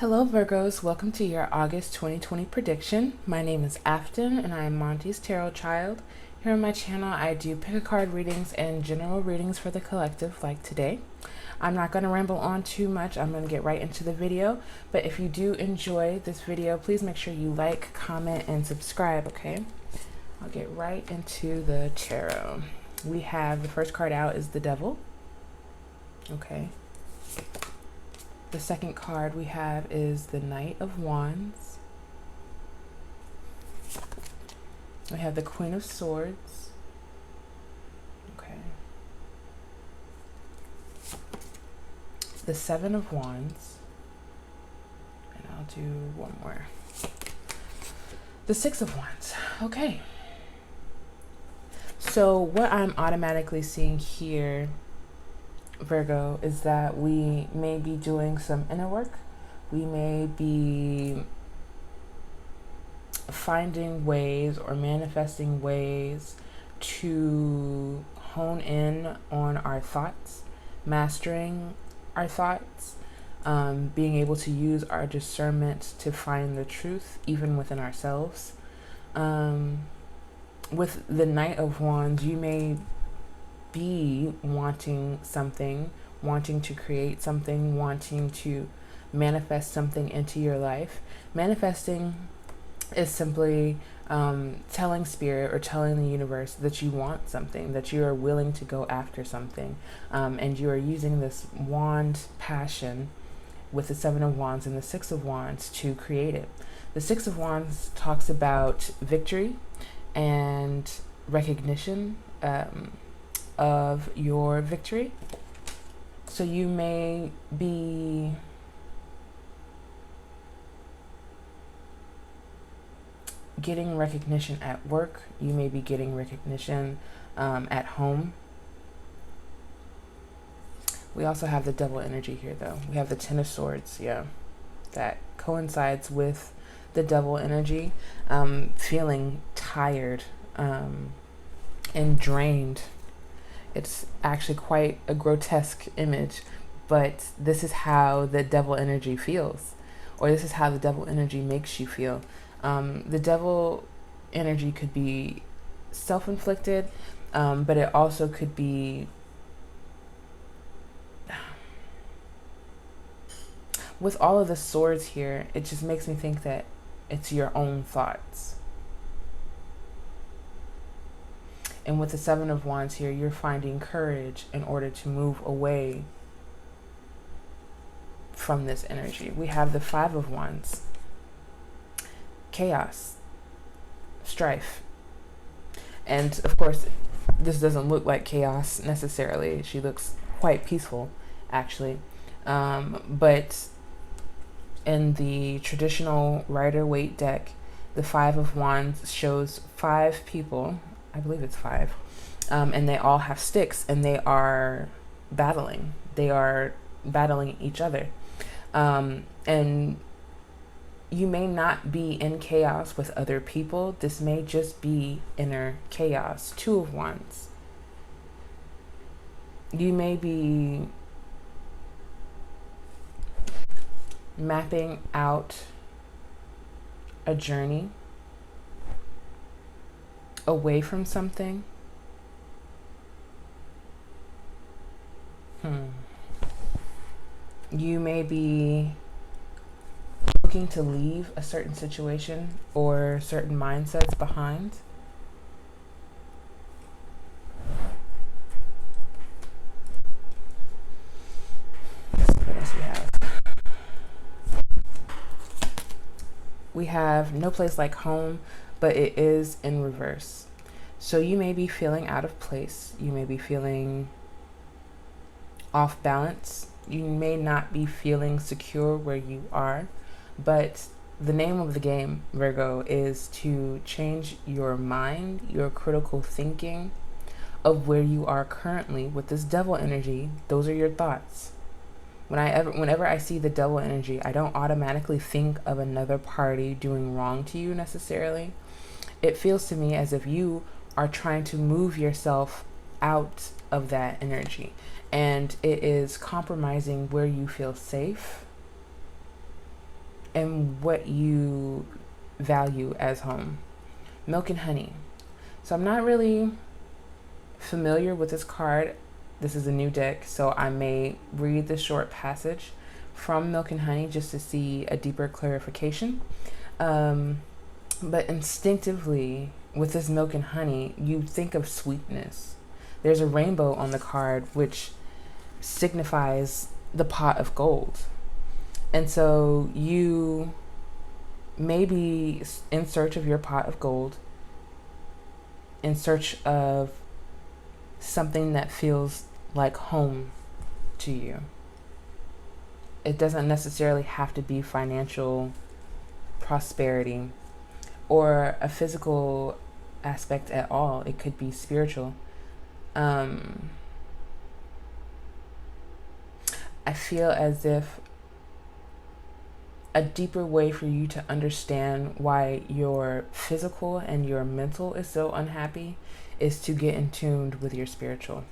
Hello Virgos, welcome to your August 2020 prediction. My name is Afton and I am Monty's Tarot Child. Here on my channel I do pick a card readings and general readings for the collective like today. I'm not going to ramble on too much, I'm going to get right into the video, but if you do enjoy this video, please make sure you like, comment, and subscribe, okay? I'll get right into the tarot. We have, the first card out is the Devil, okay? The second card we have is the Knight of Wands. We have the Queen of Swords. Okay. The Seven of Wands. And I'll do one more. The Six of Wands. Okay. So what I'm automatically seeing here, Virgo, is that we may be doing some inner work. We may be finding ways or manifesting ways to hone in on our thoughts, mastering our thoughts, being able to use our discernment to find the truth even within ourselves. With the Knight of Wands, you may be wanting something, wanting to create something, wanting to manifest something into your life. Manifesting is simply telling spirit or telling the universe that you want something, that you are willing to go after something, and you are using this wand passion with the Seven of Wands and the Six of Wands to create it. The Six of Wands talks about victory and recognition of your victory. So you may be getting recognition at work, you may be getting recognition at home. We also have the Devil energy here though. We have the Ten of Swords, yeah, that coincides with the Devil energy, feeling tired and drained. It's actually quite a grotesque image, but this is how the Devil energy feels, or this is how the Devil energy makes you feel. The Devil energy could be self-inflicted, but it also could be with all of the swords here. It just makes me think that it's your own thoughts. And with the Seven of Wands here, you're finding courage in order to move away from this energy. We have the Five of Wands. Chaos, strife. And of course, this doesn't look like chaos necessarily. She looks quite peaceful, actually. But in the traditional Rider-Waite deck, the Five of Wands shows 5 people. I believe it's 5, and they all have sticks and they are battling. They are battling each other, and you may not be in chaos with other people. This may just be inner chaos. Two of Wands. You may be mapping out a journey away from something. You may be looking to leave a certain situation or certain mindsets behind. What else we have? We have no place like home, but it is in reverse. So you may be feeling out of place. You may be feeling off balance. You may not be feeling secure where you are, but the name of the game, Virgo, is to change your mind, your critical thinking of where you are currently with this Devil energy. Those are your thoughts. Whenever I see the Devil energy, I don't automatically think of another party doing wrong to you necessarily. It feels to me as if you are trying to move yourself out of that energy, and it is compromising where you feel safe and what you value as home. Milk and honey. So I'm not really familiar with this card. This is a new deck, so I may read the short passage from Milk and Honey just to see a deeper clarification. But instinctively, with this milk and honey, you think of sweetness. There's a rainbow on the card, which signifies the pot of gold. And so you may be in search of your pot of gold, in search of something that feels like home to you. It doesn't necessarily have to be financial prosperity or a physical aspect at all. It could be spiritual. I feel as if a deeper way for you to understand why your physical and your mental is so unhappy is to get in tune with your spiritual.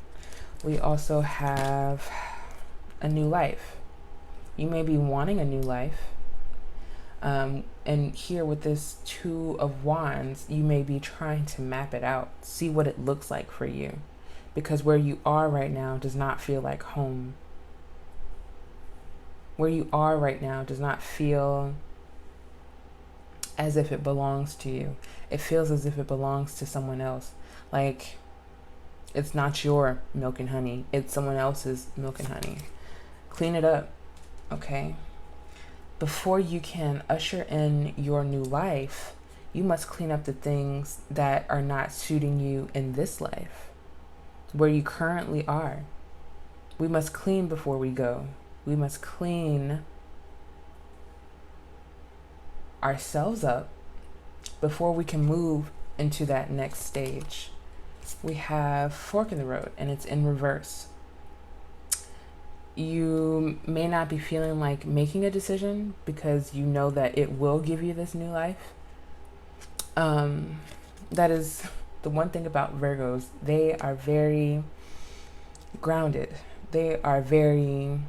We also have a new life. You may be wanting a new life. And here with this Two of Wands, you may be trying to map it out, see what it looks like for you. Because where you are right now does not feel like home. Where you are right now does not feel as if it belongs to you. It feels as if it belongs to someone else. Like it's not your milk and honey. It's someone else's milk and honey. Clean it up, okay? Before you can usher in your new life, you must clean up the things that are not suiting you in this life, where you currently are. We must clean before we go. We must clean ourselves up before we can move into that next stage. We have fork in the road, and it's in reverse. You may not be feeling like making a decision because you know that it will give you this new life. That is the one thing about Virgos. They are very grounded. They are very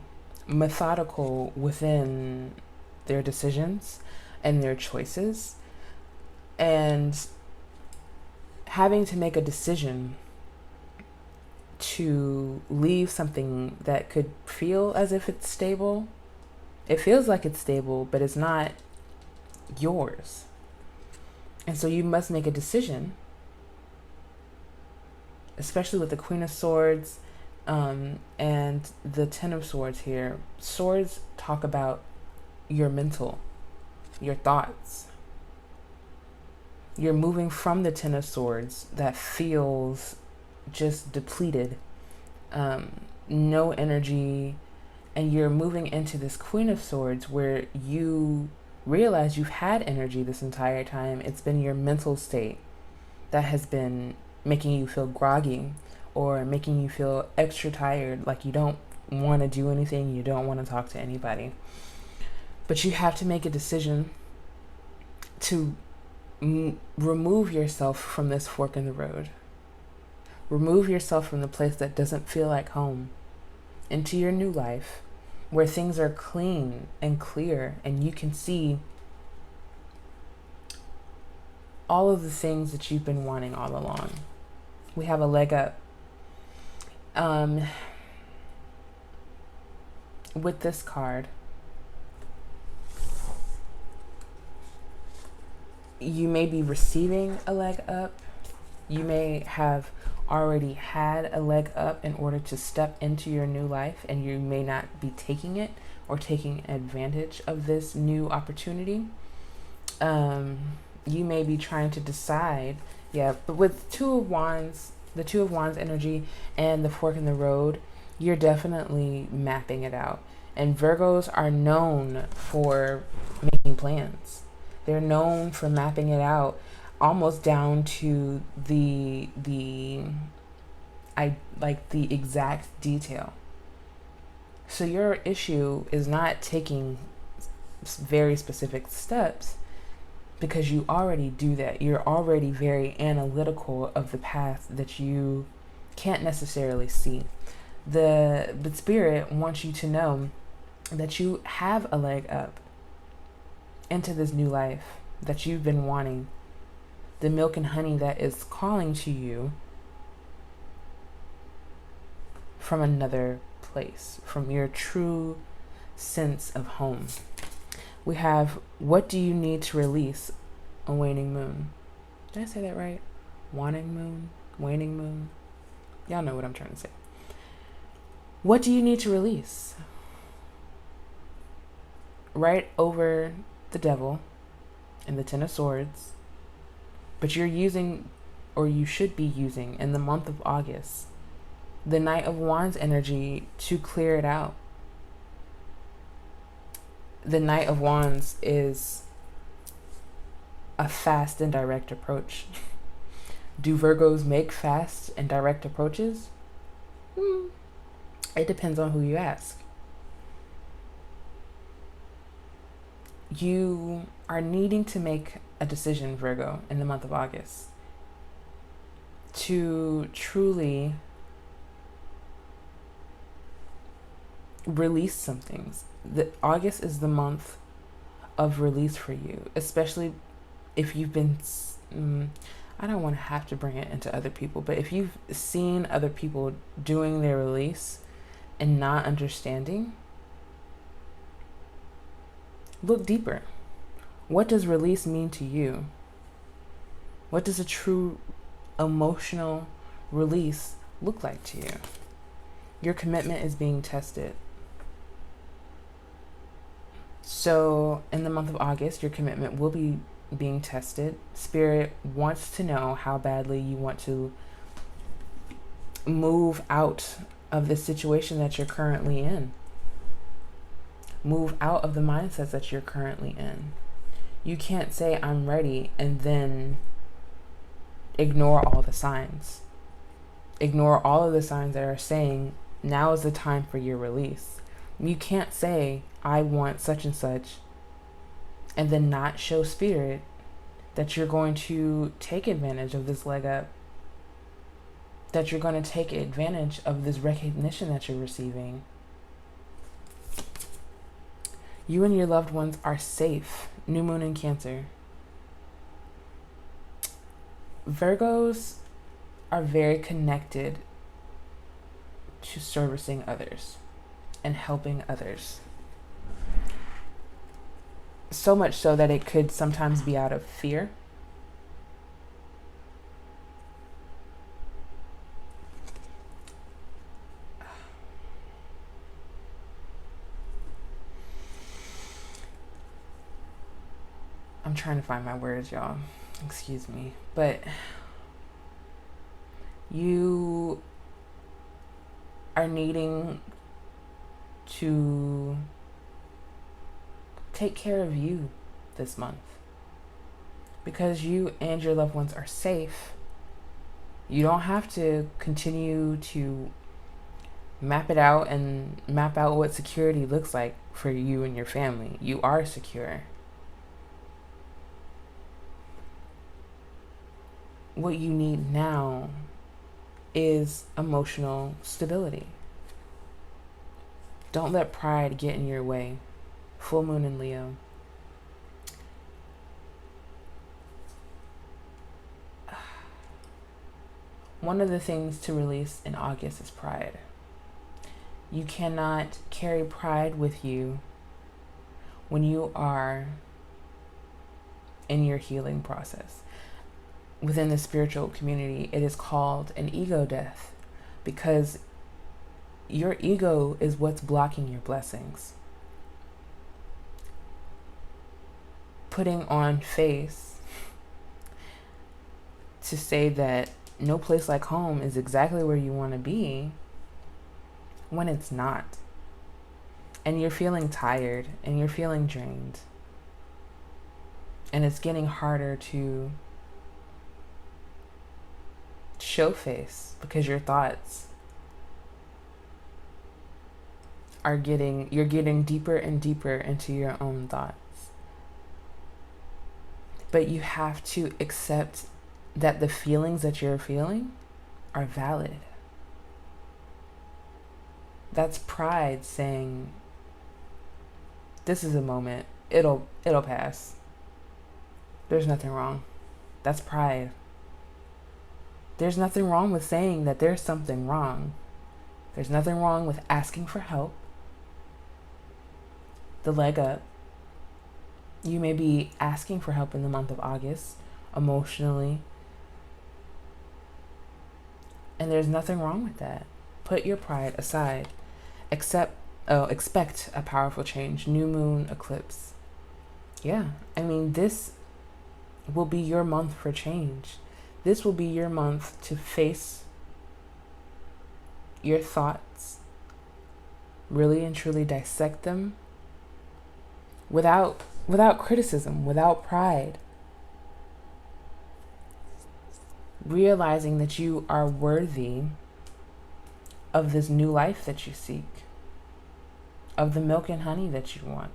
methodical within their decisions and their choices. And having to make a decision to leave something that could feel as if it's stable. It feels like it's stable, but it's not yours. And so you must make a decision, especially with the Queen of Swords and the Ten of Swords here. Swords talk about your mental, your thoughts. You're moving from the Ten of Swords that feels just depleted, no energy, and you're moving into this Queen of Swords where you realize you've had energy this entire time. It's been your mental state that has been making you feel groggy or making you feel extra tired, like you don't want to do anything, you don't want to talk to anybody. But you have to make a decision to remove yourself from this fork in the road. Remove yourself from the place that doesn't feel like home into your new life where things are clean and clear and you can see all of the things that you've been wanting all along. We have a leg up. With this card, you may be receiving a leg up. You may have already had a leg up in order to step into your new life, and you may not be taking it or taking advantage of this new opportunity. You may be trying to decide, but with Two of Wands, the Two of Wands energy and the fork in the road, you're definitely mapping it out. And Virgos are known for making plans. They're known for mapping it out almost down to the exact detail. So your issue is not taking very specific steps because you already do that. You're already very analytical of the path that you can't necessarily see. The spirit wants you to know that you have a leg up. into this new life that you've been wanting, the milk and honey that is calling to you from another place, from your true sense of home. We have, what do you need to release? A waning moon. Did I say that right? Waning moon? Waning moon? Y'all know what I'm trying to say. What do you need to release? Right over the devil and the Ten of Swords. But you're using, or you should be using, in the month of August, the Knight of Wands energy to clear it out. The Knight of Wands is a fast and direct approach. Do Virgos make fast and direct approaches? It depends on who you ask. You are needing to make a decision, Virgo, in the month of August, to truly release some things. August is the month of release for you, especially if you've been, I don't want to have to bring it into other people, but if you've seen other people doing their release and not understanding, look deeper. What does release mean to you? What does a true emotional release look like to you? Your commitment is being tested. So in the month of August, your commitment will be being tested. Spirit wants to know how badly you want to move out of the situation that you're currently in. Move out of the mindsets that you're currently in. You can't say I'm ready and then ignore all the signs. Ignore all of the signs that are saying now is the time for your release. You can't say I want such and such and then not show spirit that you're going to take advantage of this leg up, that you're going to take advantage of this recognition that you're receiving. You and your loved ones are safe. New moon in Cancer. Virgos are very connected to servicing others and helping others. So much so that it could sometimes be out of fear. I'm trying to find my words, y'all. Excuse me. But you are needing to take care of you this month, because you and your loved ones are safe. You don't have to continue to map it out and map out what security looks like for you and your family. You are secure. What you need now is emotional stability. Don't let pride get in your way. Full moon in Leo. One of the things to release in August is pride. You cannot carry pride with you when you are in your healing process. Within the spiritual community, it is called an ego death, because your ego is what's blocking your blessings. Putting on face to say that no place like home is exactly where you want to be when it's not. And you're feeling tired and you're feeling drained. And it's getting harder to show face because your thoughts are you're getting deeper and deeper into your own thoughts. But you have to accept that the feelings that you're feeling are valid. That's pride saying, this is a moment it'll pass. There's nothing wrong. That's pride. There's nothing wrong with saying that there's something wrong. There's nothing wrong with asking for help. The leg up. You may be asking for help in the month of August, emotionally. And there's nothing wrong with that. Put your pride aside. Expect a powerful change. New moon eclipse. Yeah, I mean, this will be your month for change. This will be your month to face your thoughts, really and truly dissect them without criticism, without pride. Realizing that you are worthy of this new life that you seek, of the milk and honey that you want.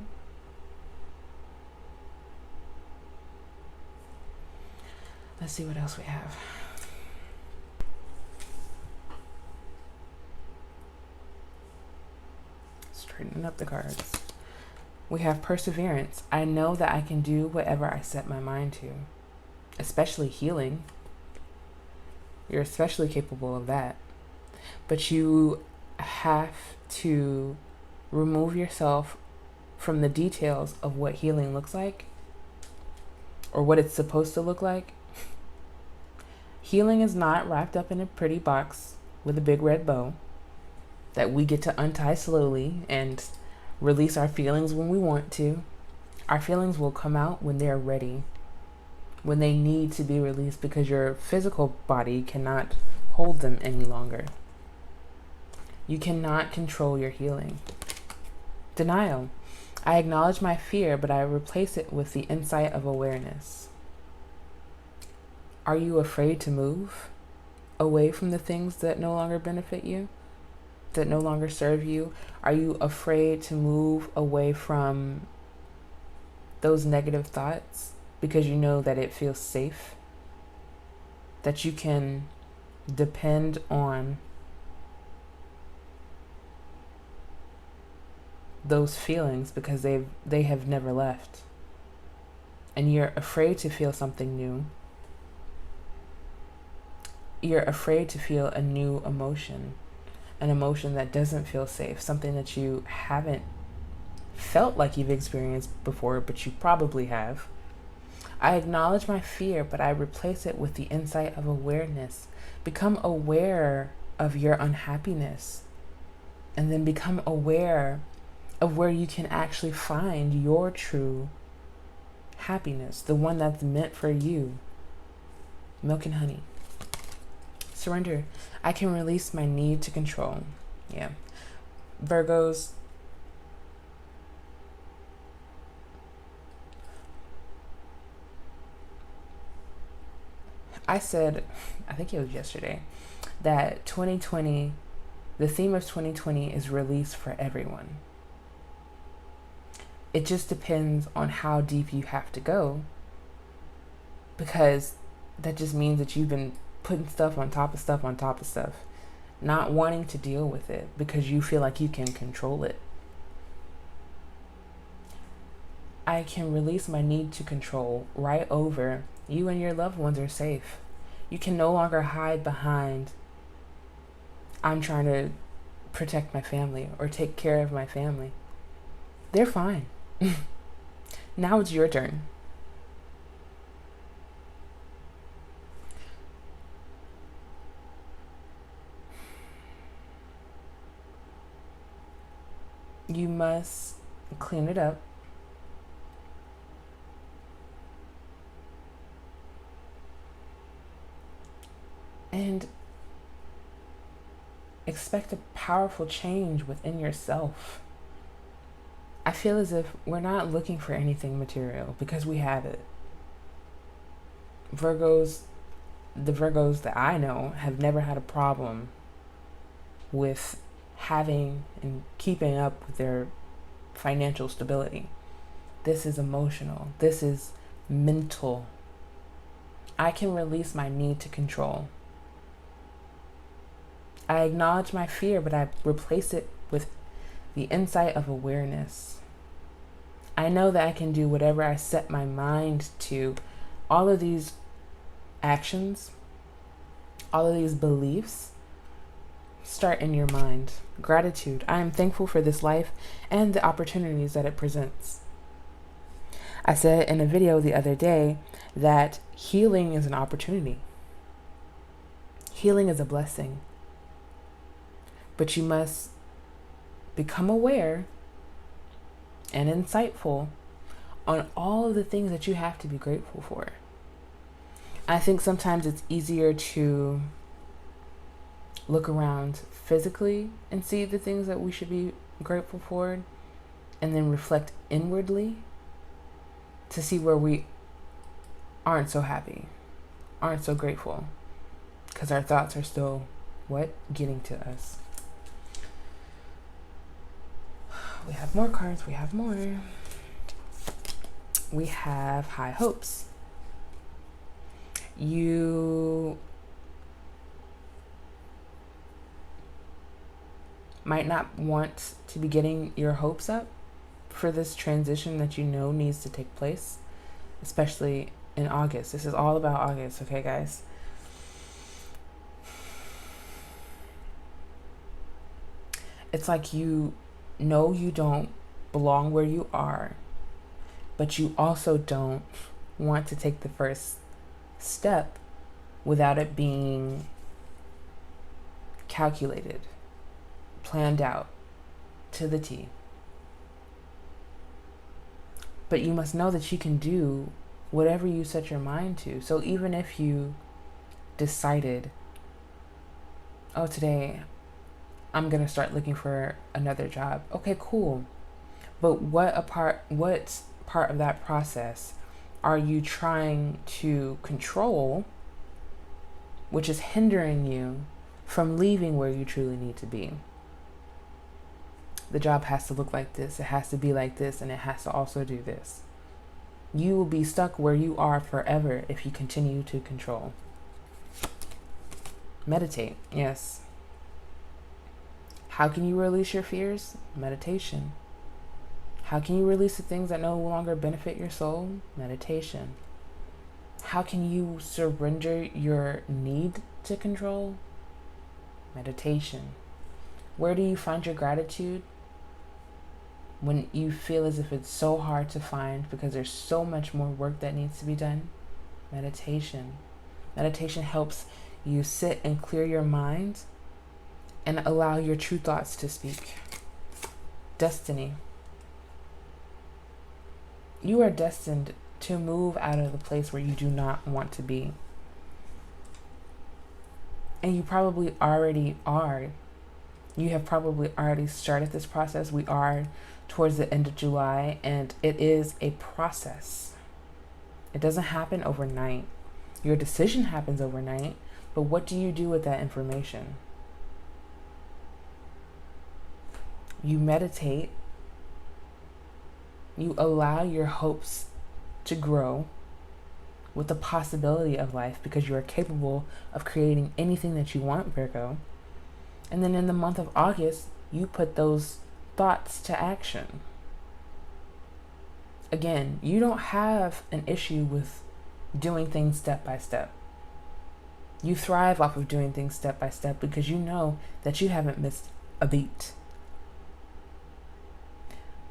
Let's see what else we have. Straightening up the cards. We have perseverance. I know that I can do whatever I set my mind to, especially healing. You're especially capable of that. But you have to remove yourself from the details of what healing looks like or what it's supposed to look like. Healing is not wrapped up in a pretty box with a big red bow that we get to untie slowly and release our feelings when we want to. Our feelings will come out when they're ready, when they need to be released, because your physical body cannot hold them any longer. You cannot control your healing. Denial. I acknowledge my fear, but I replace it with the insight of awareness. Are you afraid to move away from the things that no longer benefit you, that no longer serve you? Are you afraid to move away from those negative thoughts because you know that it feels safe, that you can depend on those feelings because they have never left, and you're afraid to feel something new? You're afraid to feel a new emotion, an emotion that doesn't feel safe, something that you haven't felt like you've experienced before, but you probably have. I acknowledge my fear, but I replace it with the insight of awareness. Become aware of your unhappiness, and then become aware of where you can actually find your true happiness, the one that's meant for you. Milk and honey. Surrender. I can release my need to control. Yeah. Virgos. I said, I think it was yesterday, that 2020, the theme of 2020 is release for everyone. It just depends on how deep you have to go, because that just means that you've been putting stuff on top of stuff on top of stuff, not wanting to deal with it because you feel like you can control it. I can release my need to control right over you and your loved ones are safe. You can no longer hide behind, I'm trying to protect my family or take care of my family. They're fine. Now it's your turn. You must clean it up. And expect a powerful change within yourself. I feel as if we're not looking for anything material because we have it. The Virgos that I know have never had a problem with having and keeping up with their financial stability. This is emotional. This is mental. I can release my need to control. I acknowledge my fear, but I replace it with the insight of awareness. I know that I can do whatever I set my mind to. All of these actions, all of these beliefs start in your mind. Gratitude. I am thankful for this life and the opportunities that it presents. I said in a video the other day that healing is an opportunity. Healing is a blessing. But you must become aware and insightful on all of the things that you have to be grateful for. I think sometimes it's easier to look around physically and see the things that we should be grateful for, and then reflect inwardly to see where we aren't so happy, aren't so grateful, because our thoughts are still, getting to us. We have more cards, we have more. We have high hopes. You might not want to be getting your hopes up for this transition that you know needs to take place, especially in August. This is all about August, okay, guys? It's like you know you don't belong where you are, but you also don't want to take the first step without it being calculated, planned out to the T. But you must know that you can do whatever you set your mind to. So even if you decided, today I'm going to start looking for another job. Okay, cool. But what part of that process are you trying to control, which is hindering you from leaving where you truly need to be? The job has to look like this, it has to be like this, and it has to also do this. You will be stuck where you are forever if you continue to control. Meditate, yes. How can you release your fears? Meditation. How can you release the things that no longer benefit your soul? Meditation. How can you surrender your need to control? Meditation. Where do you find your gratitude? When you feel as if it's so hard to find because there's so much more work that needs to be done? Meditation. Meditation helps you sit and clear your mind and allow your true thoughts to speak. Destiny. You are destined to move out of the place where you do not want to be. And you probably already are. You have probably already started this process. We are towards the end of July, and it is a process. It doesn't happen overnight. Your decision happens overnight, but what do you do with that information? You meditate. You allow your hopes to grow with the possibility of life, because you are capable of creating anything that you want, Virgo. And then in the month of August, you put those thoughts to action. Again, you don't have an issue with doing things step by step. You thrive off of doing things step by step because you know that you haven't missed a beat.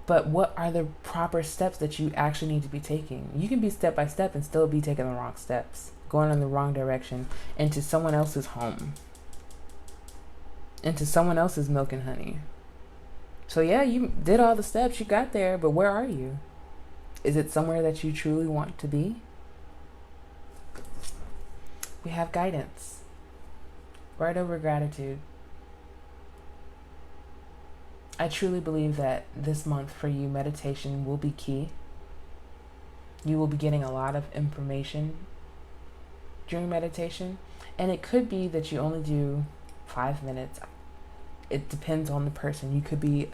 But what are the proper steps that you actually need to be taking? You can be step by step and still be taking the wrong steps, going in the wrong direction, into someone else's home, into someone else's milk and honey. So yeah, you did all the steps, you got there, but where are you? Is it somewhere that you truly want to be? We have guidance. Right over gratitude. I truly believe that this month for you, meditation will be key. You will be getting a lot of information during meditation. And it could be that you only do 5 minutes. It depends on the person. You could be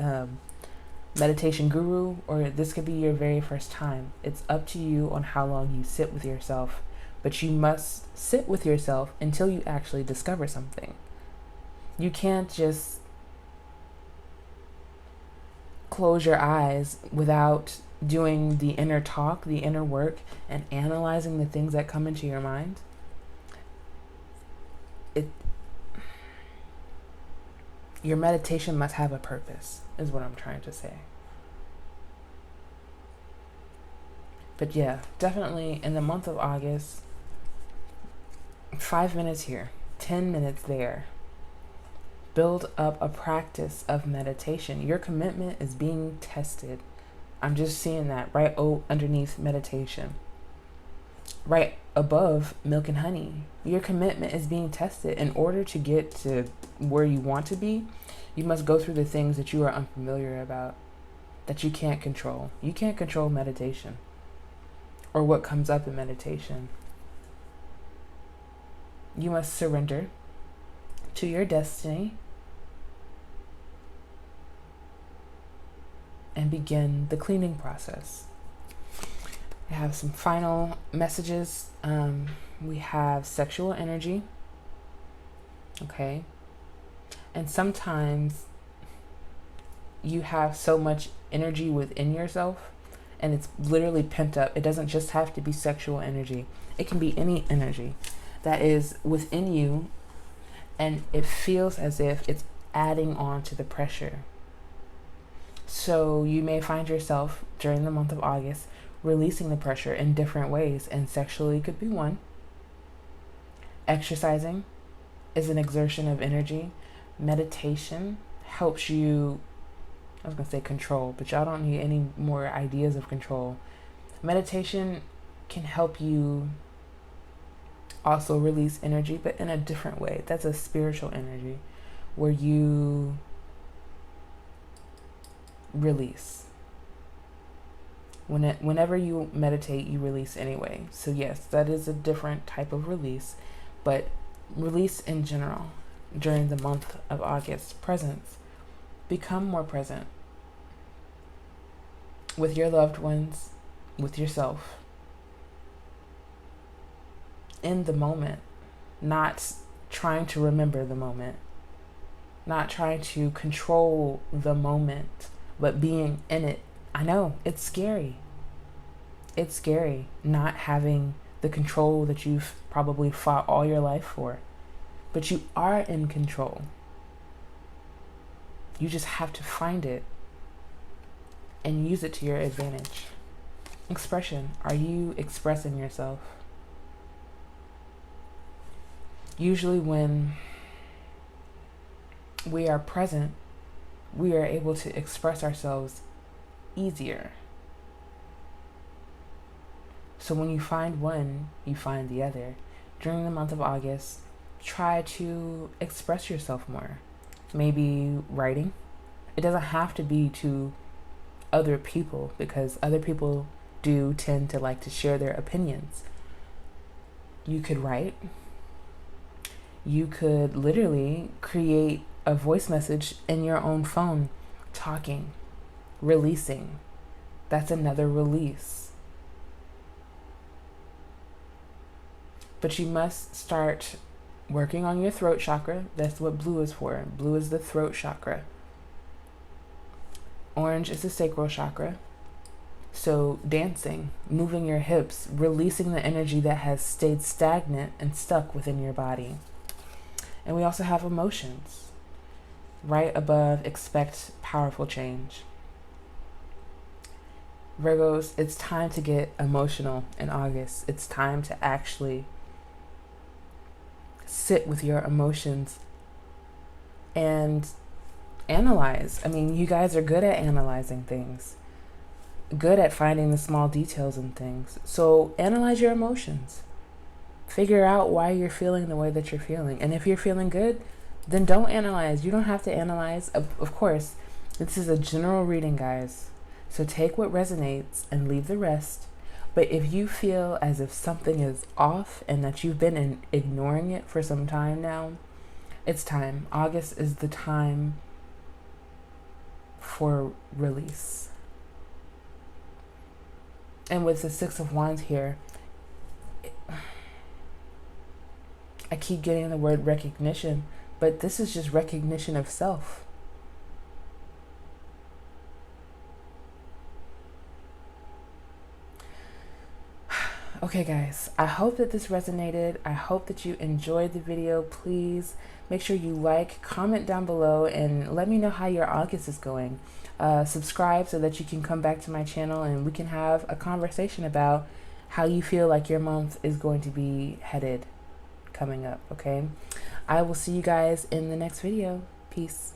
meditation guru, or this could be your very first time. It's up to you on how long you sit with yourself. But you must sit with yourself until you actually discover something. You can't just close your eyes without doing the inner talk, the inner work, and analyzing the things that come into your mind, your meditation must have a purpose, is what I'm trying to say. But yeah, definitely in the month of August, 5 minutes here, 10 minutes there. Build up a practice of meditation. Your commitment is being tested. I'm just seeing that right underneath meditation. Right above milk and honey. Your commitment is being tested. In order to get to where you want to be, you must go through the things that you are unfamiliar about, that you can't control. You can't control meditation or what comes up in meditation. You must surrender to your destiny and begin the cleaning process. I have some final messages. We have sexual energy. Okay. And sometimes you have so much energy within yourself and it's literally pent up. It doesn't just have to be sexual energy. It can be any energy that is within you, and it feels as if it's adding on to the pressure. So you may find yourself during the month of August releasing the pressure in different ways, and sexually could be one. Exercising is an exertion of energy. Meditation helps you, I was going to say control, but y'all don't need any more ideas of control. Meditation can help you also release energy, but in a different way. That's a spiritual energy where you release. Whenever you meditate, you release anyway. So yes, that is a different type of release, but release in general during the month of August. Presence. Become more present with your loved ones, with yourself, in the moment, not trying to remember the moment, not trying to control the moment, but being in it. I know, it's scary. It's scary not having the control that you've probably fought all your life for. But you are in control. You just have to find it and use it to your advantage. Expression. Are you expressing yourself? Usually when we are present, we are able to express ourselves easier. So when you find one, you find the other. During the month of August, try to express yourself more. Maybe writing. It doesn't have to be to other people, because other people do tend to like to share their opinions. You could write. You could literally create a voice message in your own phone, talking, releasing. That's another release. But you must start working on your throat chakra. That's what blue is for. Blue is the throat chakra. Orange is the sacral chakra. So dancing, moving your hips, releasing the energy that has stayed stagnant and stuck within your body. And we also have emotions. Right above, expect powerful change. Virgos, it's time to get emotional in August. It's time to actually sit with your emotions and analyze. I mean, you guys are good at analyzing things, good at finding the small details in things. So analyze your emotions. Figure out why you're feeling the way that you're feeling. And if you're feeling good, then don't analyze. You don't have to analyze. Of course, this is a general reading, guys. So take what resonates and leave the rest. But if you feel as if something is off and that you've been ignoring it for some time now, it's time. August is the time for release. And with the Six of Wands here, I keep getting the word recognition, but this is just recognition of self. Okay, guys, I hope that this resonated. I hope that you enjoyed the video. Please make sure you like, comment down below, and let me know how your August is going. Subscribe so that you can come back to my channel and we can have a conversation about how you feel like your month is going to be headed coming up, okay? I will see you guys in the next video. Peace.